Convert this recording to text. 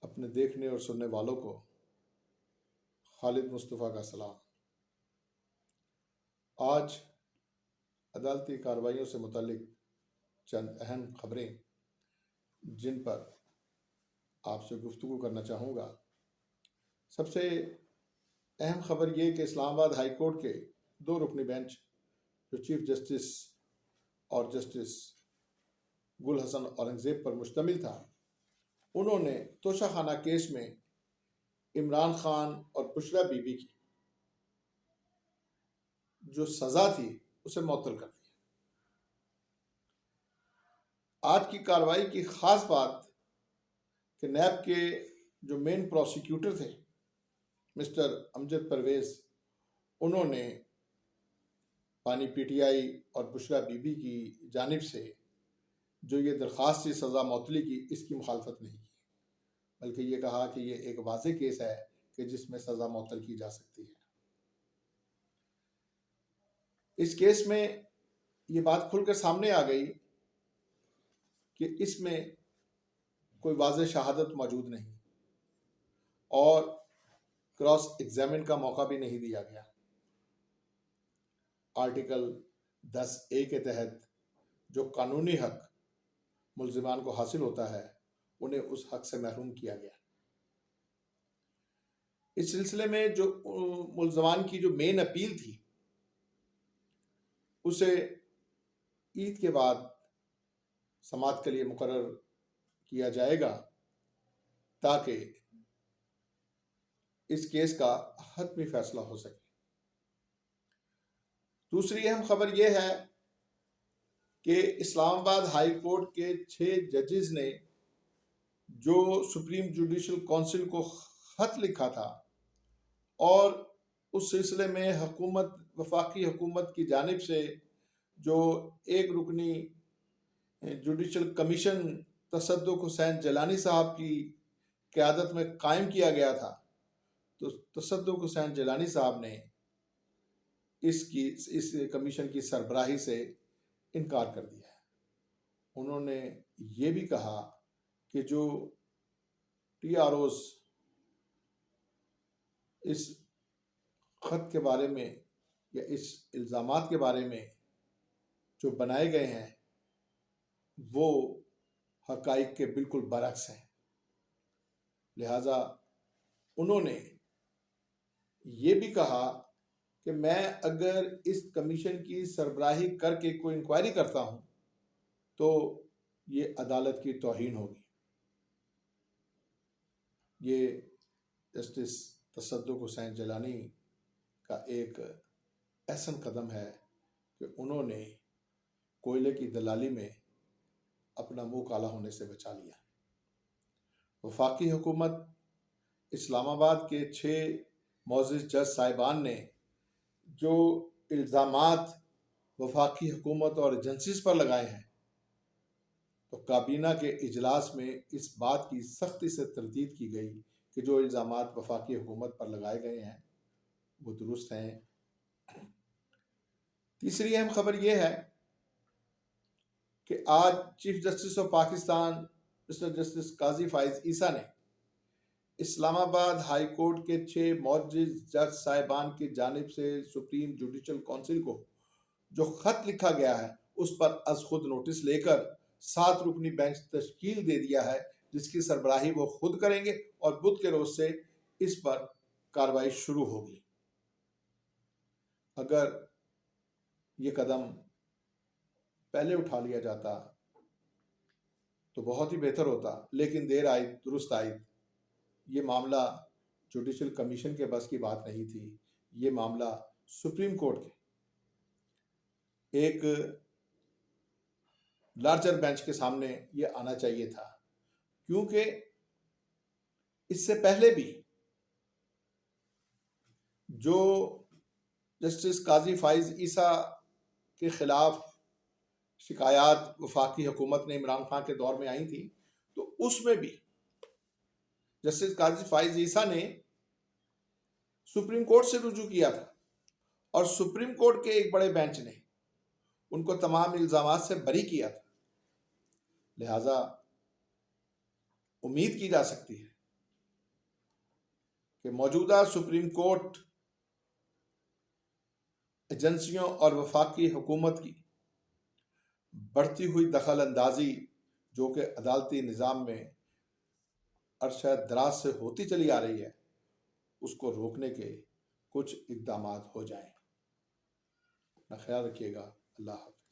अपने देखने और सुनने वालों को खालिद मुस्तफ़ा का सलाम। आज अदालती कार्रवाइयों से मुतालिक चंद अहम खबरें जिन पर आपसे गुफ्तगू करना चाहूँगा। सबसे अहम खबर ये कि इस्लामाबाद हाई कोर्ट के 2 रुकनी बेंच जो चीफ जस्टिस और जस्टिस गुल हसन औरंगज़ेब पर मुश्तमिल था, उन्होंने तोशाखाना केस में इमरान खान और बुशरा बीबी की जो सज़ा थी उसे मुअत्तल कर दिया। आज की कार्रवाई की खास बात कि नैब के जो मेन प्रोसिक्यूटर थे मिस्टर अमजद परवेज, उन्होंने पानी पीटीआई और बुशरा बीबी की जानिब से जो ये दरख्वास्त थी सज़ा मुअत्तली की, इसकी मुखालफत नहीं की, बल्कि ये कहा कि ये एक वाज़ेह केस है कि जिसमें सज़ा मुअत्तल की जा सकती है। इस केस में ये बात खुलकर सामने आ गई कि इसमें कोई वाज़ेह शहादत मौजूद नहीं और क्रॉस एग्जामिन का मौका भी नहीं दिया गया। आर्टिकल 10A के तहत जो कानूनी हक मुल्ज़िमान को हासिल होता है, उन्हें उस हक से महरूम किया गया। इस सिलसिले में जो मुल्ज़िमान की जो मेन अपील थी, उसे ईद के बाद समाअत के लिए मुकर्रर किया जाएगा ताकि इस केस का हतमी फैसला हो सके। दूसरी अहम खबर यह है कि इस्लामाबाद हाई कोर्ट के 6 जजेस ने जो सुप्रीम जुडिशल काउंसिल को खत लिखा था और उस सिलसिले में वफाकी हुकूमत की जानिब से जो एक रुकनी जुडिशल कमीशन तसद्दुक हुसैन जलानी साहब की क़यादत में कायम किया गया था, तो तसद्दुक हुसैन जलानी साहब ने इस कमीशन की सरबराही से इनकार कर दिया है। उन्होंने ये भी कहा कि जो TROs इस खत के बारे में या इस इल्ज़ामात के बारे में जो बनाए गए हैं, वो हक़ाइक़ के बिल्कुल बरअक्स हैं। लिहाजा उन्होंने ये भी कहा कि मैं अगर इस कमीशन की सरबराही करके कोई इंक्वायरी करता हूं तो ये अदालत की तौहीन होगी। ये जस्टिस तसद्दुक हुसैन जलानी का एक ऐसा कदम है कि उन्होंने कोयले की दलाली में अपना मुंह काला होने से बचा लिया। वफाकी हुकूमत इस्लामाबाद के 6 मोअज़्ज़िज़ जज साहिबान ने जो इल्ज़ामात वफाकी हुकूमत और एजेंसीज पर लगाए हैं, तो काबीना के इजलास में इस बात की सख्ती से तरदीद की गई कि जो इल्ज़ामात वफाकी हुकूमत पर लगाए गए हैं वो दुरुस्त हैं। तीसरी अहम खबर यह है कि आज chief justice of Pakistan mister justice Qazi Faez Isa ने इस्लामाबाद हाई कोर्ट के 6 मोअज़्ज़िज़ जज साहिबान की जानिब से सुप्रीम जुडिशल काउंसिल को जो खत लिखा गया है, उस पर अज खुद नोटिस लेकर 7 रुकनी बेंच तश्कील दे दिया है, जिसकी सरबराही वो खुद करेंगे और बुध के रोज से इस पर कार्रवाई शुरू होगी। अगर ये कदम पहले उठा लिया जाता तो बहुत ही बेहतर होता, लेकिन देर आई दुरुस्त आई। ये मामला जुडिशल कमीशन के बस की बात नहीं थी, ये मामला सुप्रीम कोर्ट के एक लार्जर बेंच के सामने ये आना चाहिए था, क्योंकि इससे पहले भी जो जस्टिस काजी फाइज ईसा के खिलाफ शिकायत वफाकी हुकूमत ने इमरान खान के दौर में आई थी, तो उसमें भी जस्टिस काजी फाइज ईसा ने सुप्रीम कोर्ट से रुजू किया था और सुप्रीम कोर्ट के एक बड़े बेंच ने उनको तमाम इल्जामात से बरी किया था। लिहाजा उम्मीद की जा सकती है कि मौजूदा सुप्रीम कोर्ट एजेंसियों और वफाकी हुकूमत की बढ़ती हुई दखल अंदाजी, जो कि अदालती निज़ाम में अरसा दराज से होती चली आ रही है, उसको रोकने के कुछ इक़दाम हो जाएं। अपना ख्याल रखिएगा। अल्लाह हाफ़िज़।